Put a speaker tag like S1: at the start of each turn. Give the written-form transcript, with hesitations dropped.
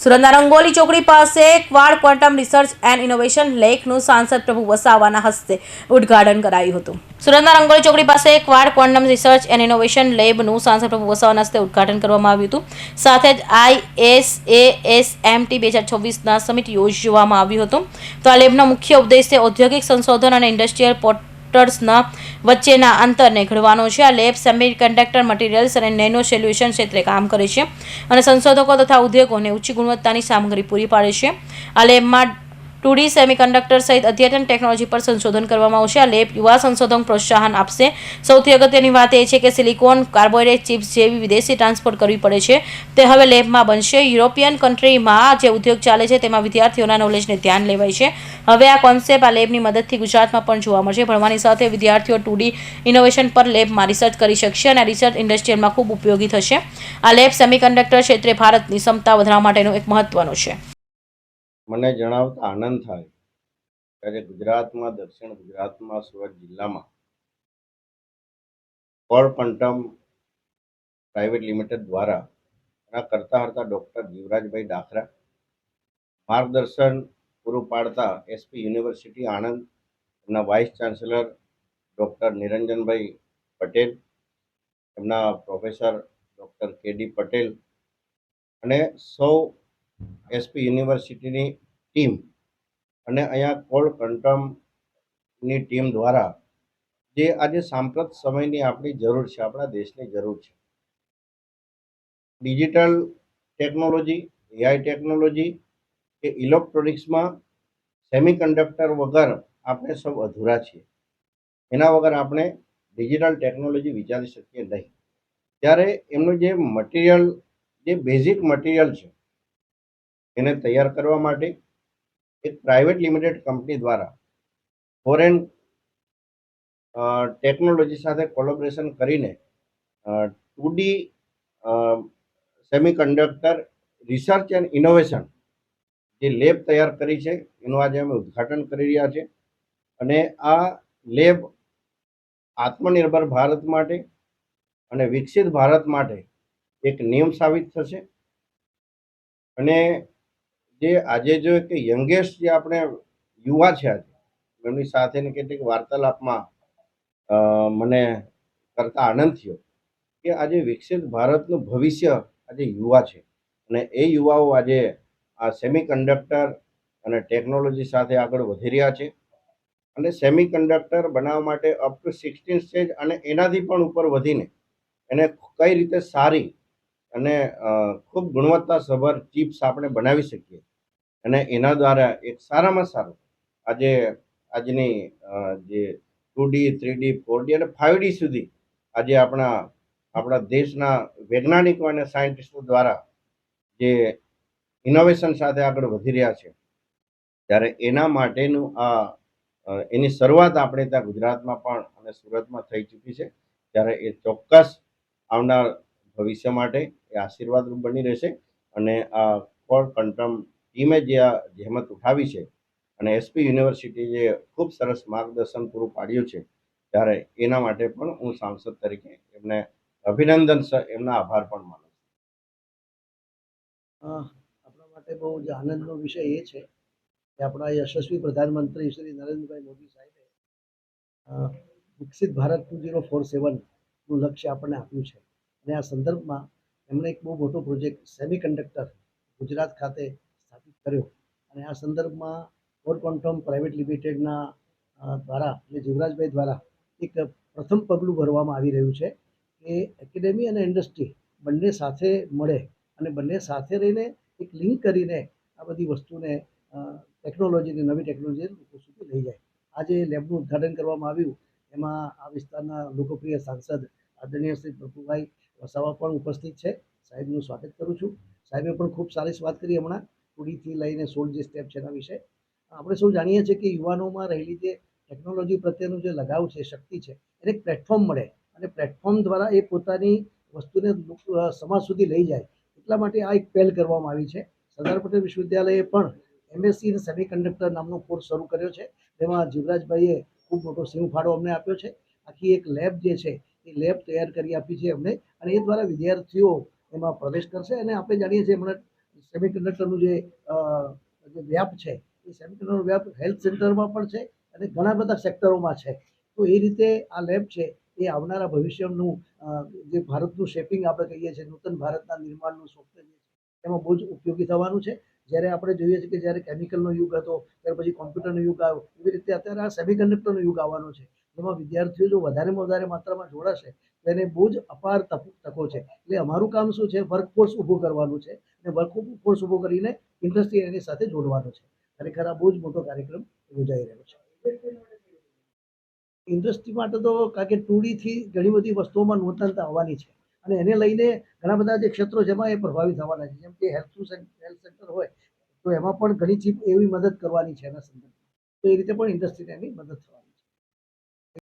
S1: સુરતના રંગોલી ચોકડી પાસે quad quantum research and innovation લેકનું સાંસદ પ્રભુ વસાવાના હસ્તે ઉદ્ઘાટન કરાયું હતું. સુરતના રંગોલી ચોકડી પાસે quad quantum research and innovation લેબનું સાંસદ પ્રભુ વસાવાના હસ્તે ઉદ્ઘાટન કરવામાં આવ્યું હતું. સાથે જ ISASMT 2026ના સમિટ યોજવામાં આવ્યું હતું. તો આ લેબનો મુખ્ય ઉદ્દેશ્ય ઔદ્યોગિક સંશોધન અને ઇન્ડસ્ટ્રીયલ પોર્ટર્સના વચ્ચેના અંતરને ઘડવાનો છે. આ લેબ સેમિકન્ડક્ટર મટીરિયલ્સ અને નેનો સોલ્યુશન ક્ષેત્રે કામ કરે છે અને સંશોધકો તથા ઉદ્યોગોને ઉચ્ચ ગુણવત્તાની સામગ્રી પૂરી પાડે છે. આ લેબમાં 2D સેમિકન્ડક્ટર સહિત અદ્યતન ટેકનોલોજી પર સંશોધન કરવામાં આવશે. આ લેબ યુવા સંશોધન પ્રોત્સાહન આપશે. સૌથી અગત્યની વાત એ છે કે સિલિકોન કાર્બોહાઇડ્રેટ ચિપ્સ જેવી વિદેશી ટ્રાન્સપોર્ટ કરવી પડે છે તે હવે લેબમાં બનશે. યુરોપિયન કન્ટ્રીમાં જે ઉદ્યોગ ચાલે છે તેમાં વિદ્યાર્થીઓના નોલેજને ધ્યાન લેવાય છે. હવે આ કોન્સેપ્ટ આ લેબની મદદથી ગુજરાતમાં પણ જોવા મળશે. ભણવાની સાથે વિદ્યાર્થીઓ 2D ઇનોવેશન પર લેબમાં રિસર્ચ કરી શકશે અને આ રિસર્ચ ઇન્ડસ્ટ્રીયલમાં ખૂબ ઉપયોગી થશે. આ લેબ સેમિકન્ડક્ટર ક્ષેત્રે ભારતની ક્ષમતા વધારવા માટેનું એક મહત્વનું છે.
S2: મને જણાવતા આનંદ થાય કે આજે ગુજરાતમાં દક્ષિણ ગુજરાતમાં સુરત જિલ્લામાં ક્વાડ ક્વોન્ટમ પ્રાઇવેટ લિમિટેડ દ્વારા એના કરતા હતા ડૉક્ટર જીવરાજભાઈ દાખરા માર્ગદર્શન પૂરું પાડતા SP યુનિવર્સિટી આણંદ એમના vice chancellor doctor Niranjanbhai Patel, એમના પ્રોફેસર ડૉક્ટર KD પટેલ અને સૌ SP યુનિવર્સિટીની ટીમ અને અહીંયા ક્વાડ ક્વોન્ટમની ટીમ દ્વારા જે આજે સાંપ્રત સમયની આપણી જરૂર છે, આપણા દેશની જરૂર છે, ડિજિટલ ટેકનોલોજી, AI ટેકનોલોજી કે ઇલેક્ટ્રોનિક્સમાં સેમિકન્ડક્ટર વગર આપણે સૌ અધૂરા છીએ. એના વગર આપણે ડિજિટલ ટેકનોલોજી વિચારી શકીએ નહીં. ત્યારે એમનું જે મટીરિયલ, જે બેઝિક મટીરિયલ છે એને તૈયાર કરવા માટે એક પ્રાઇવેટ લિમિટેડ કંપની દ્વારા ફોરેન ટેકનોલોજી સાથે કોલેબોરેશન કરીને 2D semiconductor research and innovation જે લેબ તૈયાર કરી છે એનું આજે અમે ઉદ્ઘાટન કરી રહ્યા છે. અને આ લેબ આત્મનિર્ભર ભારત માટે અને વિકસિત ભારત માટે એક નિયમ સાબિત થશે. અને જે આજે જો કે યંગેસ્ટ જે આપણે યુવા છે આજે એમની સાથેની કેટલીક વાર્તાલાપમાં મને કરતા આનંદ થયો કે આજે વિકસિત ભારતનું ભવિષ્ય આજે યુવા છે અને એ યુવાઓ આજે આ સેમિકન્ડક્ટર અને ટેકનોલોજી સાથે આગળ વધી રહ્યા છે. અને સેમિકન્ડક્ટર બનાવવા માટે અપ ટુ 16 સ્ટેજ અને એનાથી પણ ઉપર વધીને એને કઈ રીતે સારી અને ખૂબ ગુણવત્તાસભર ચિપ્સ આપણે બનાવી શકીએ અને એના દ્વારા એક સારામાં સારું આજે આજની જે 2D, 3D, 4D અને 5D સુધી આજે આપણા દેશના વૈજ્ઞાનિકો અને સાયન્ટિસ્ટો દ્વારા જે ઇનોવેશન સાથે આગળ વધી રહ્યા છે, ત્યારે એના માટેનું એની શરૂઆત આપણે ત્યાં ગુજરાતમાં પણ અને સુરતમાં થઈ ચૂકી છે. ત્યારે એ ચોક્કસ આવનાર ભવિષ્ય માટે એ આશીર્વાદરૂપ બની રહેશે. અને આ ક્વાડ ક્વોન્ટમ ટીમે જે આ જહેમત ઉઠાવી છે અને SP યુનિવર્સિટી જે ખૂબ સરસ માર્ગદર્શન પૂરું પાડ્યું છે, ત્યારે એના માટે પણ હું સાંસદ તરીકે એમને અભિનંદન, એમના આભાર પણ માનું છું.
S3: આપણા માટે બહુ જ આનંદનો વિષય એ છે કે આપણા યશસ્વી પ્રધાનમંત્રી શ્રી નરેન્દ્રભાઈ મોદી સાહેબે વિકસિત ભારત 2047નું લક્ષ્ય આપણને આપ્યું છે. અને આ સંદર્ભમાં એમણે એક બહુ મોટો પ્રોજેક્ટ સેમિકન્ડક્ટર ગુજરાત ખાતે સ્થાપિત કર્યો. અને આ સંદર્ભમાં ક્વાડ ક્વોન્ટમ પ્રાઇવેટ લિમિટેડના દ્વારા એટલે જીવરાજભાઈ દ્વારા એક પ્રથમ પગલું ભરવામાં આવી રહ્યું છે કે એકેડેમી અને ઇન્ડસ્ટ્રી બંને સાથે મળે અને બંને સાથે રહીને એક લિંક કરીને આ બધી વસ્તુને ટેકનોલોજીને, નવી ટેકનોલોજી લોકો સુધી લઈ જાય. આજે લેબનું ઉદ્ઘાટન કરવામાં આવ્યું, એમાં આ વિસ્તારના લોકપ્રિય સાંસદ આદરણીય શ્રી પ્રભુભાઈ વસાવા પણ ઉપસ્થિત છે. સાહેબનું સ્વાગત કરું છું. સાહેબે પણ ખૂબ સારી વાત કરી હમણાં 2Dથી લઈને 16 જે સ્ટેપ છે એના વિશે. આપણે સૌ જાણીએ છીએ કે યુવાનોમાં રહેલી જે ટેકનોલોજી પ્રત્યેનું જે લગાવ છે, શક્તિ છે, એને એક પ્લેટફોર્મ મળે અને પ્લેટફોર્મ દ્વારા એ પોતાની વસ્તુને સમાજ સુધી લઈ જાય. એટલા માટે આ એક પહેલ કરવામાં આવી છે. સરદાર પટેલ વિશ્વવિદ્યાલયે પણ MSc ઇન સેમિકન્ડક્ટર નામનો કોર્સ શરૂ કર્યો છે. તેમાં જીવરાજભાઈએ ખૂબ મોટો સિંહ ફાળો અમને આપ્યો છે. આખી એક લેબ જે છે એ લેબ તૈયાર કરી આપી છે અમને, અને એ દ્વારા વિદ્યાર્થીઓ એમાં પ્રવેશ કરશે. અને આપણે જાણીએ છીએ હમણાં સેમિકન્ડક્ટરનું જે વ્યાપ છે એ સેમિકન્ડક્ટરનો વ્યાપ હેલ્થ સેન્ટરમાં પણ છે અને ઘણા બધા સેક્ટરોમાં છે. તો એ રીતે આ લેબ છે એ આવનારા ભવિષ્યનું જે ભારતનું શેપિંગ આપણે કહીએ છીએ, નૂતન ભારતના નિર્માણનું સ્વપ્ન જે છે એમાં બહુ જ ઉપયોગી થવાનું છે. જ્યારે આપણે જોઈએ છીએ કે જ્યારે કેમિકલનો યુગ હતો, ત્યાર પછી કોમ્પ્યુટરનો યુગ આવ્યો, એવી રીતે અત્યારે આ સેમિકન્ડક્ટરનો યુગ આવવાનો છે, જેમાં વિદ્યાર્થીઓ જો વધારેમાં વધારે માત્રામાં જોડાશે તો એને બહુ જ અપાર તકો છે. એટલે અમારું કામ શું છે, વર્કફોર્સ ઊભું કરવાનું છે અને વર્કફોર્સ ઊભો કરીને ઇન્ડસ્ટ્રી એની સાથે જોડવાનું છે. ખરેખર આ બહુ જ મોટો કાર્યક્રમ યોજાઈ રહ્યો છે. ઇન્ડસ્ટ્રી માટે તો કારણ કે 2D થી ઘણી બધી વસ્તુઓમાં નૂતનતા આવવાની છે અને એને લઈને ઘણા બધા જે ક્ષેત્રો છે એમાં એ પ્રભાવિત થવાના છે. જેમ કે હેલ્થ સેન્ટર હોય તો એમાં પણ ઘણી ચીપ એવી મદદ કરવાની છે એના સંદર્ભમાં. તો એ રીતે પણ ઇન્ડસ્ટ્રીને એની મદદ થવાની છે.